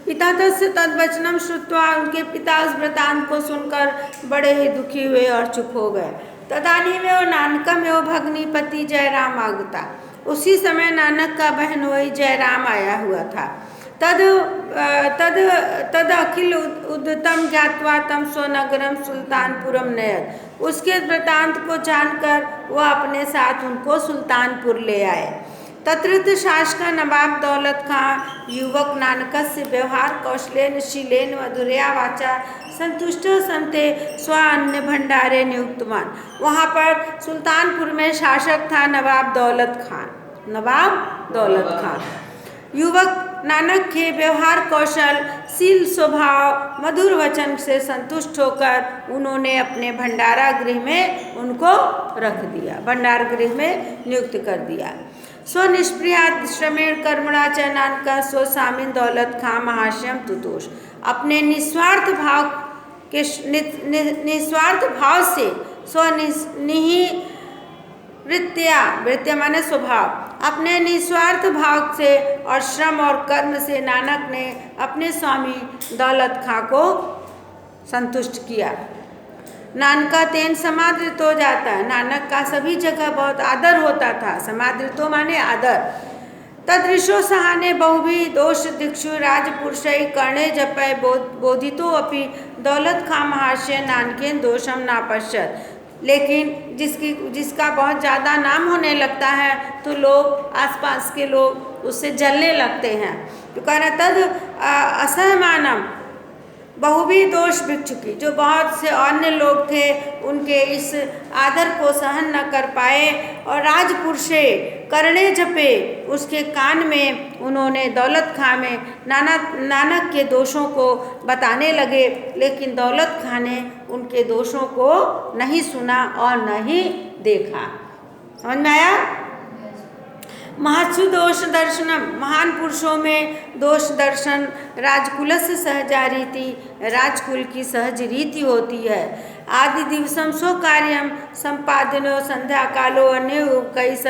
पिता तस्य तद्वचनम श्रुत्वा, उनके पिता उस वृतांत को सुनकर बड़े ही दुखी हुए और चुप हो गए। तदानीमेव नानकमेव भग्निपति जयराम आगता, उसी समय नानक का बहनोई जयराम आया हुआ था। तद तद तद अखिल उद्यतम ज्ञात्वा तम स्वनगरम सुल्तानपुरम नयत, उसके वृतांत को जानकर वह अपने साथ उनको सुल्तानपुर ले आए। तत्रत शासक नवाब दौलत खां युवक नानकस्य व्यवहार कौशलेन शीलेन मधुरया वाचा संतुष्ट संते स्वान्य भंडारे नियुक्तवान। वहाँ पर सुल्तानपुर में शासक था नवाब दौलत खान। युवक नानक के व्यवहार कौशल, शील स्वभाव, मधुर वचन से संतुष्ट होकर उन्होंने अपने भंडारा गृह में उनको रख दिया, भंडार गृह में नियुक्त कर दिया। स्वनिष्प्रियात श्रमेण कर्मणा च नानका स्वस्वामिन दौलत खां महाशयम तुतोष, अपने निस्वार्थ भाव से वृत्ति माने स्वभाव, अपने निस्वार्थ भाव से और श्रम और कर्म से नानक ने अपने स्वामी दौलत खां को संतुष्ट किया। नानका तेन समादृत हो जाता है, नानक का सभी जगह बहुत आदर होता था। समादृतो माने आदर। तदृशो सहाने बहुभी दोष दिक्षु राजपुरुषै कर्णे जपय बोधितो अपि दौलत खां महाशय नानकेन दोषम ना पश्यत। लेकिन जिसका बहुत ज़्यादा नाम होने लगता है तो लोग, आसपास के लोग उससे जलने लगते हैं। तो कह रहा तद असहमानम बहुभी दोष भिक्षुकी, जो बहुत से अन्य लोग थे उनके इस आदर को सहन न कर पाए। और राजपुरुषे करणे जपे, उसके कान में उन्होंने दौलत खां में नानक के दोषों को बताने लगे, लेकिन दौलत खां ने उनके दोषों को नहीं सुना और नहीं देखा। समझ में आया? महत्सु दोष दर्शनम, महान पुरुषों में दोष दर्शन राजकुलस्य सहजा रीति, राजकुल की सहज रीति होती है। आदि दिवसम स्व कार्यम संपादनो संध्या कालो अन्य कैस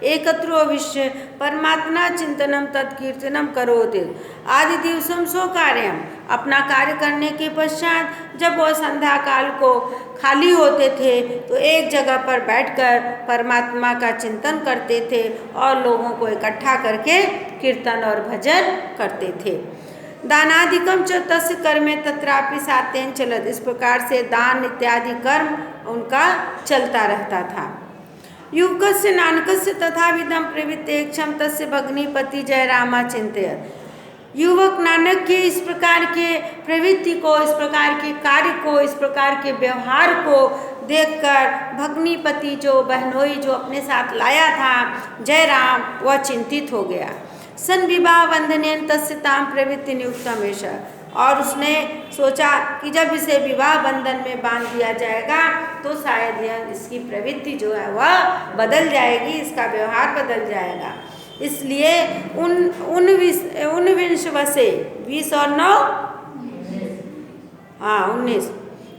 एकत्रो विश्व परमात्मा चिंतनम तत्कीर्तनम करोति। आदि दिवसम स्व कार्यम, अपना कार्य करने के पश्चात जब वह संध्या काल को खाली होते थे तो एक जगह पर बैठकर परमात्मा का चिंतन करते थे और लोगों को इकट्ठा करके कीर्तन और भजन करते थे। दानादिकम च तस्य कर्मे तत्रापि सात्येन चलत, इस प्रकार से दान इत्यादि कर्म उनका चलता रहता था। युवकस्य नानकस्य तथा विधम प्रवृत्तेक्षम तस्य भग्निपति जयरामा चिंतयत। युवक नानक के इस प्रकार के प्रवृत्ति को, इस प्रकार के कार्य को, इस प्रकार के व्यवहार को देखकर भग्निपति जो बहनोई जो अपने साथ लाया था जयराम, वह चिंतित हो गया। सन विवाह बंधनेन तस्य ताम प्रवृत्ति नियुक्तमेश, और उसने सोचा कि जब इसे विवाह बंधन में बांध दिया जाएगा तो शायद यह इसकी प्रवृत्ति जो है वह बदल जाएगी, इसका व्यवहार बदल जाएगा। इसलिए 19 वर्षे 20 और 9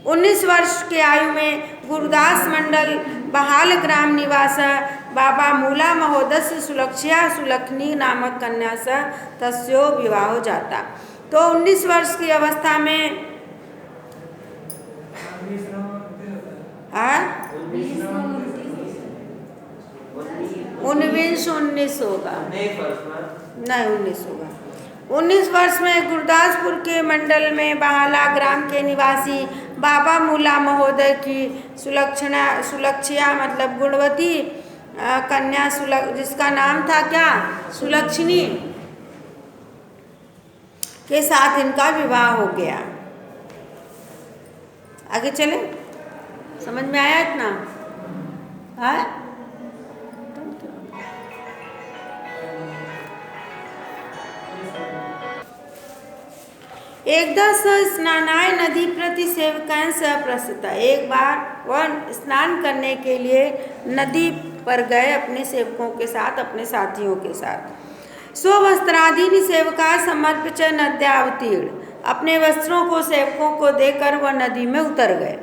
19 वर्ष के आयु में गुरुदास मंडल बहाल ग्राम निवास बाबा मूला महोदय सुलक्षणी नामक कन्या से तस्यो विवाह हो जाता। तो 19 वर्ष की अवस्था में 19 होगा, नहीं 19 होगा। 19 वर्ष में गुरदासपुर के मंडल में बहाला ग्राम के निवासी बाबा मूला महोदय की सुलक्षिया मतलब गुणवती कन्या जिसका नाम था क्या, सुलक्षणी, के साथ इनका विवाह हो गया। आगे चले, समझ में आया इतना? हाँ, एकदा स स्नानाय नदी प्रति सेवकान स प्रस्थिता, एक बार वह स्नान करने के लिए नदी पर गए अपने सेवकों के साथ, अपने साथियों के साथ। स्ववस्त्रादीनि सेवका समर्पित नद्या अवतीर्ण, अपने वस्त्रों को सेवकों को देकर वह नदी में उतर गए।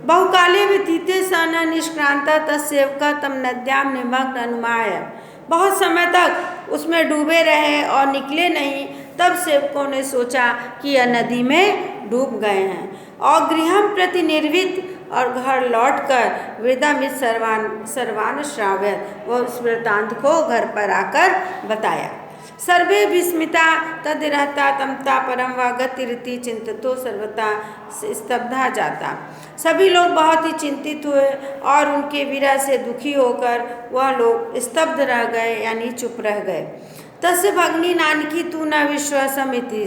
बहुकाले व्यतीते स न निष्क्रांत तत्सेवका तम नद्याम निमग्न अनुमाय, बहुत समय तक उसमें डूबे रहे और निकले नहीं। तब सेवकों ने सोचा कि यह नदी में डूब गए हैं और गृहम प्रति निर्वित और घर लौटकर वृद्धामित सर्वान श्राव्यत वह उस वृत्तांत को घर पर आकर बताया। सर्वे विस्मिता तदिरहता तमता परम व गतिरिति चिंततो सर्वता स्तब्धा जाता। सभी लोग बहुत ही चिंतित हुए और उनके विरह से दुखी होकर वह लोग स्तब्ध रह गए, यानी चुप रह गए। तस्य भगनी नानकी तू न विश्वासमिति,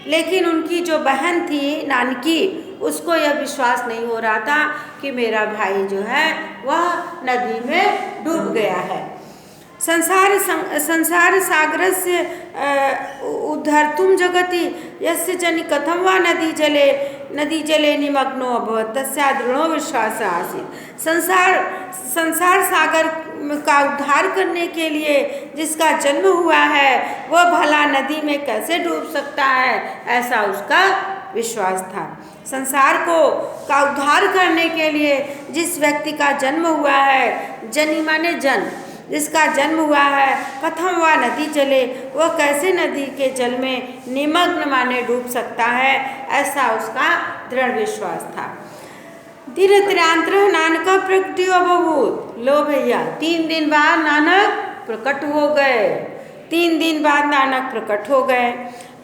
लेकिन उनकी जो बहन थी नानकी, उसको यह विश्वास नहीं हो रहा था कि मेरा भाई जो है वह नदी में डूब गया है। संसार सागर से उद्धर्तुं जगति यस्य जनि कथं वा नदी जले निमग्नो अभवत् तस्या दृढ़ो विश्वास आसीत्। संसार सागर का उद्धार करने के लिए जिसका जन्म हुआ है वह भला नदी में कैसे डूब सकता है, ऐसा उसका विश्वास था। संसार का उद्धार करने के लिए जिस व्यक्ति का जन्म हुआ है, जनि माने जन्म, जिसका जन्म हुआ है, कथम वा नदी जले, वह कैसे नदी के जल में निमग्न माने डूब सकता है, ऐसा उसका दृढ़ विश्वास था। धीरत्रांतर नानक प्रकटियो बभूत। लो भैया, 3 दिन बाद नानक प्रकट हो गए। 3 दिन बाद नानक प्रकट हो गए।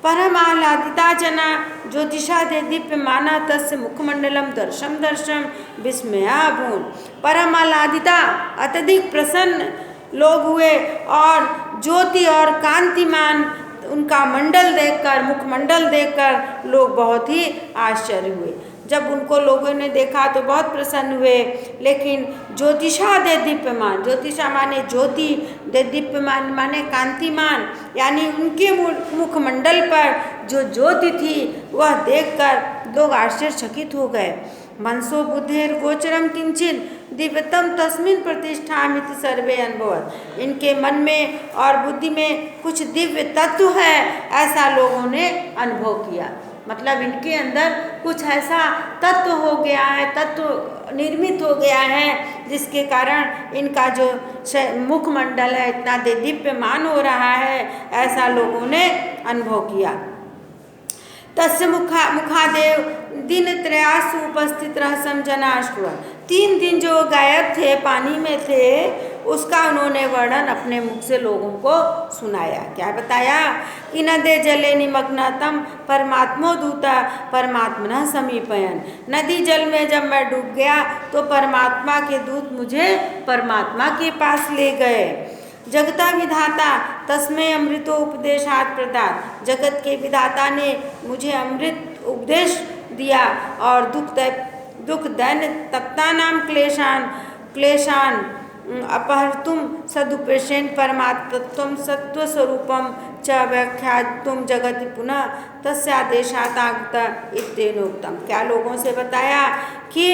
परम आह्लादिता जना ज्योतिषा दे दीप्य माना तस्य मुखमंडलम दर्शम विस्मया भून। परम आह्लादिता अत्यधिक प्रसन्न लोग हुए और ज्योति और कांतिमान उनका मंडल देखकर, मुखमंडल देखकर लोग बहुत ही आश्चर्य हुए। जब उनको लोगों ने देखा तो बहुत प्रसन्न हुए, लेकिन ज्योतिषा दे दीप्यमान, ज्योतिषा माने ज्योति, दे दीप्यमान माने कांतिमान, यानी उनके मुखमंडल पर जो ज्योति थी वह देखकर लोग आश्चर्यचकित हो गए। मनसो बुद्धेर गोचरम किंचित दिव्यतम तस्मिन प्रतिष्ठामित सर्वे अनुभवत। इनके मन में और बुद्धि में कुछ दिव्य तत्व है, ऐसा लोगों ने अनुभव किया। मतलब इनके अंदर कुछ ऐसा तत्व हो गया है, तत्व निर्मित हो गया है, जिसके कारण इनका जो मुखमंडल है इतना दीप्यमान हो रहा है, ऐसा लोगों ने अनुभव किया। तस्य मुखादेव दिन त्रयासु उपस्थित रहसम जनाश्रुआ। 3 दिन जो गायब थे, पानी में थे, उसका उन्होंने वर्णन अपने मुख से लोगों को सुनाया। क्या बताया कि नदे जले निमग्नतम परमात्मो दूता परमात्मना समीपयन। नदी जल में जब मैं डूब गया तो परमात्मा के दूत मुझे परमात्मा के पास ले गए। जगता विधाता तस्मै अमृतो उपदेशात् प्रदात। जगत के विधाता ने मुझे अमृत उपदेश दिया और दुख दैन्य तप्ता नाम क्लेशान अपहर्तुम सदुपेशन परमात्मत्वम सत्वस्वरूपम च व्याख्यातुम जगति पुनः तस्यादेशात् आगता इत्येनोक्तम। क्या लोगों से बताया कि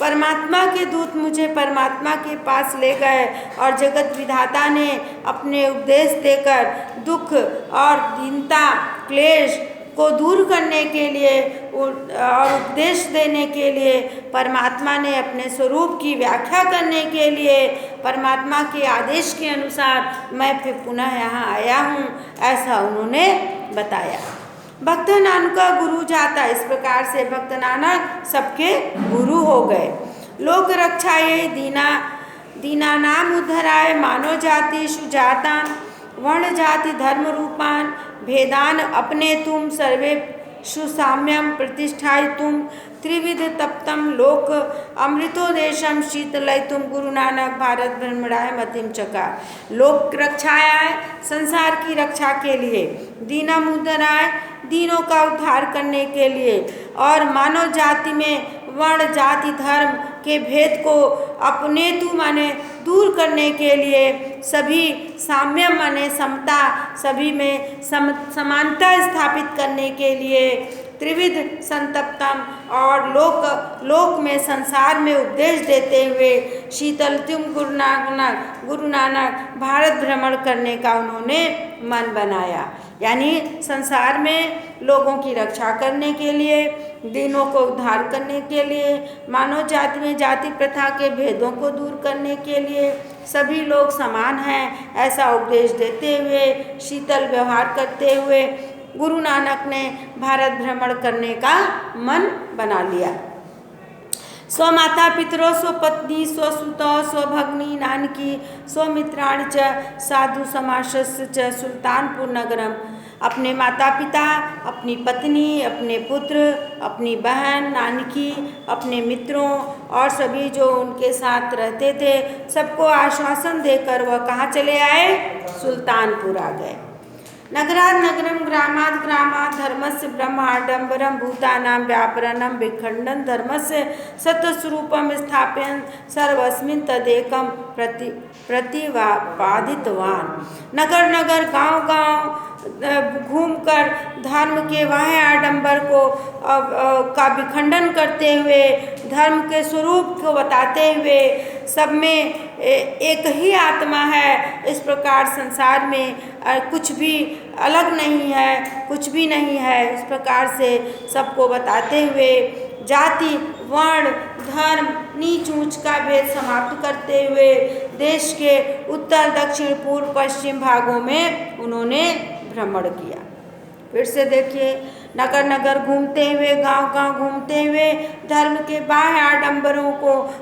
परमात्मा के दूत मुझे परमात्मा के पास ले गए और जगत विधाता ने अपने उपदेश देकर दुख और दीनता क्लेश को दूर करने के लिए और उपदेश देने के लिए, परमात्मा ने अपने स्वरूप की व्याख्या करने के लिए, परमात्मा के आदेश के अनुसार मैं फिर पुनः यहाँ आया हूँ, ऐसा उन्होंने बताया। भक्त नानक का गुरु जाता। इस प्रकार से भक्त नानक सबके गुरु हो गए। लोक रक्षाये दीना नाम उद्धराय मानव जाति सुजातान वर्ण जाति धर्म रूपान भेदान अपने तुम सर्वे सुसाम्यम प्रतिष्ठाय तुम त्रिविध तप्तम लोक अमृतोदेशम शीतलय तुम गुरु नानक भारत भ्रमणाय मतिम चका। लोक रक्षाय संसार की रक्षा के लिए, दीनम उद्धराय दीनों का उद्धार करने के लिए, और मानव जाति में वर्ण जाति धर्म के भेद को अपने तू माने दूर करने के लिए, सभी साम्य माने समता, सभी में समानता स्थापित करने के लिए, त्रिविध संतप्तम और लोक में संसार में उपदेश देते हुए शीतल तुम गुरु नानक भारत भ्रमण करने का उन्होंने मन बनाया। यानी संसार में लोगों की रक्षा करने के लिए, दीनों को उद्धार करने के लिए, मानव जाति में जाति प्रथा के भेदों को दूर करने के लिए, सभी लोग समान हैं ऐसा उपदेश देते हुए, शीतल व्यवहार करते हुए, गुरु नानक ने भारत भ्रमण करने का मन बना लिया। स्व माता पितरो स्व पत्नी स्व सुतौ स्व भगिनी नानकी स्व मित्राणि च साधु समासस्य च सुल्तानपुर नगरम। अपने माता पिता, अपनी पत्नी, अपने पुत्र, अपनी बहन नानकी, अपने मित्रों और सभी जो उनके साथ रहते थे सबको आश्वासन देकर वह कहाँ चले आए? सुल्तानपुर आ गए। नगराद नगरम ग्रामाद ग्रामाद धर्मस्य ब्रह्माडंबरम भूतानां व्यापरणम विखंडन धर्मस्य सत्स्वरूपम स्थापयन् सर्वस्मिन् तदेकम प्रतिपादितवान। नगर नगर गांव गांव घूमकर धर्म के वाह्य आडंबर को का विखंडन करते हुए, धर्म के स्वरूप को बताते हुए, सब में एक ही आत्मा है, इस प्रकार संसार में कुछ भी अलग नहीं है, कुछ भी नहीं है, इस प्रकार से सबको बताते हुए जाति वर्ण धर्म नीच ऊंच का भेद समाप्त करते हुए देश के उत्तर दक्षिण पूर्व पश्चिम भागों में उन्होंने भ्रमण किया। फिर से देखिए, नगर नगर घूमते हुए, गांव गांव घूमते हुए, धर्म के बाह्य आडंबरों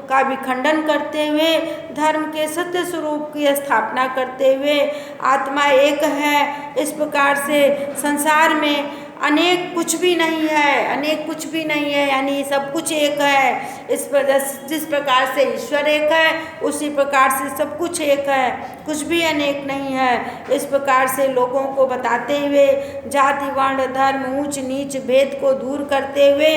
का विखंडन करते हुए, धर्म के सत्य स्वरूप की स्थापना करते हुए, आत्मा एक है, इस प्रकार से संसार में अनेक कुछ भी नहीं है, अनेक कुछ भी नहीं है, यानी सब कुछ एक है। इस वजह जिस प्रकार से ईश्वर एक है उसी प्रकार से सब कुछ एक है, कुछ भी अनेक नहीं है। इस प्रकार से लोगों को बताते हुए जाति वर्ण धर्म ऊंच नीच भेद को दूर करते हुए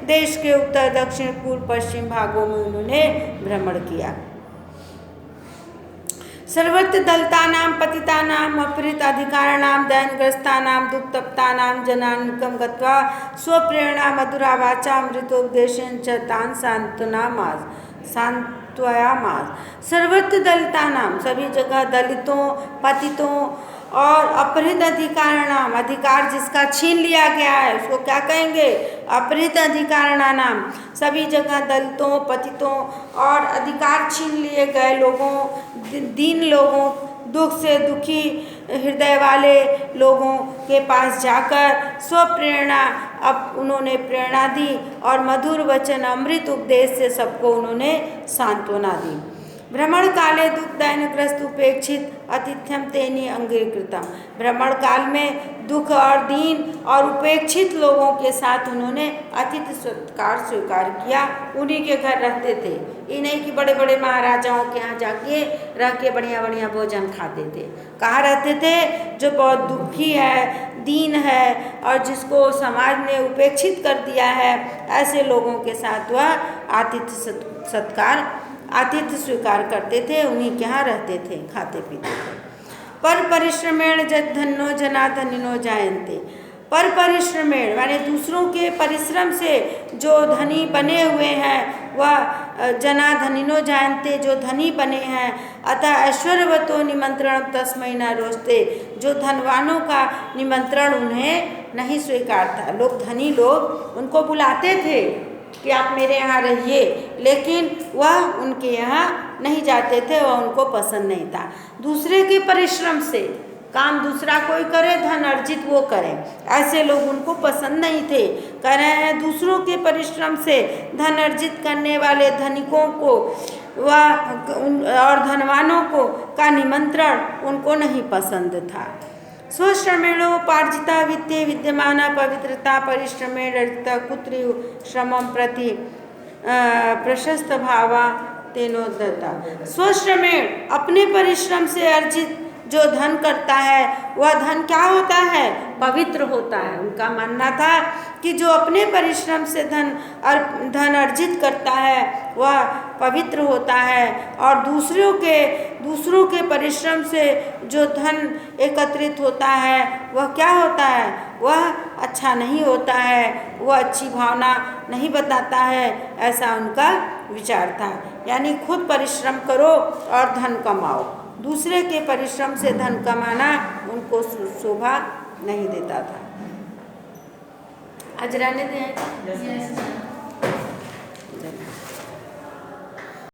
देश के उत्तर दक्षिण पूर्व पश्चिम भागों में उन्होंने भ्रमण किया। सर्वत्र दलितानां पतितानां अपहृत अधिकारिणां दैनग्रस्तानां दुःखतप्तानां जनानिकं गत्वा स्वप्रेरणा मधुरा वाचा अमृतोपदेशेन च तान् सांत्वयामास। सर्वत्र दलितानां, सभी जगह दलितों पतितों और अपहृत अधिकारिणाम, अधिकार जिसका छीन लिया गया है उसको क्या कहेंगे? अपहृत अधिकारिणाम। सभी जगह दलितों पतितों और अधिकार छीन लिए गए लोगों, दीन लोगों, दुख से दुखी हृदय वाले लोगों के पास जाकर स्वप्रेरणा अब उन्होंने प्रेरणा दी और मधुर वचन अमृत उपदेश से सबको उन्होंने सांत्वना दी। भ्रमण काले दुख दैनग्रस्त उपेक्षित अतिथ्यम तेनि अंगीकृतम। भ्रमण काल में दुख और दीन और उपेक्षित लोगों के साथ उन्होंने अतिथि सत्कार स्वीकार किया। उन्हीं के घर रहते थे, ये नहीं कि बड़े बड़े महाराजाओं के यहाँ जाके रह के बढ़िया बढ़िया भोजन खाते थे। कहाँ रहते थे? जो बहुत दुखी है, दीन है और जिसको समाज ने उपेक्षित कर दिया है, ऐसे लोगों के साथ वह आतिथ्य स्वीकार करते थे, उन्हीं के यहाँ रहते थे, खाते पीते थे। पर परिश्रमेण धन्यो जना धनिनो जायन्ते। पर परिश्रमेण माने दूसरों के परिश्रम से जो धनी बने हुए हैं वह जना धनिनो जायन्ते, जो धनी बने हैं। अतः ऐश्वर्यवतो निमंत्रण तस्मै न रोचते। जो धनवानों का निमंत्रण उन्हें नहीं स्वीकार था। लोग धनी लोग उनको बुलाते थे कि आप मेरे यहाँ रहिए, लेकिन वह उनके यहाँ नहीं जाते थे, वह उनको पसंद नहीं था। दूसरे के परिश्रम से काम दूसरा कोई करे, धन अर्जित वो करे, ऐसे लोग उनको पसंद नहीं थे। कह रहे हैं दूसरों के परिश्रम से धन अर्जित करने वाले धनिकों को और धनवानों को का निमंत्रण उनको नहीं पसंद था। स्वश्रमेणोपार्जिता वित्ते विद्यमाना पवित्रता परिश्रमेण अर्जिता कुत्री श्रमं प्रति प्रशस्त भावा तेनोदता। स्वश्रमेण अपने परिश्रम से अर्जित जो धन करता है वह धन क्या होता है? पवित्र होता है। उनका मानना था कि जो अपने परिश्रम से धन अर्जित करता है वह पवित्र होता है, और दूसरों के परिश्रम से जो धन एकत्रित होता है वह क्या होता है? वह अच्छा नहीं होता है, वह अच्छी भावना नहीं बताता है, ऐसा उनका विचार था। यानी खुद परिश्रम करो और धन कमाओ, दूसरे के परिश्रम से धन कमाना उनको शोभा नहीं देता था। आज रहने दें।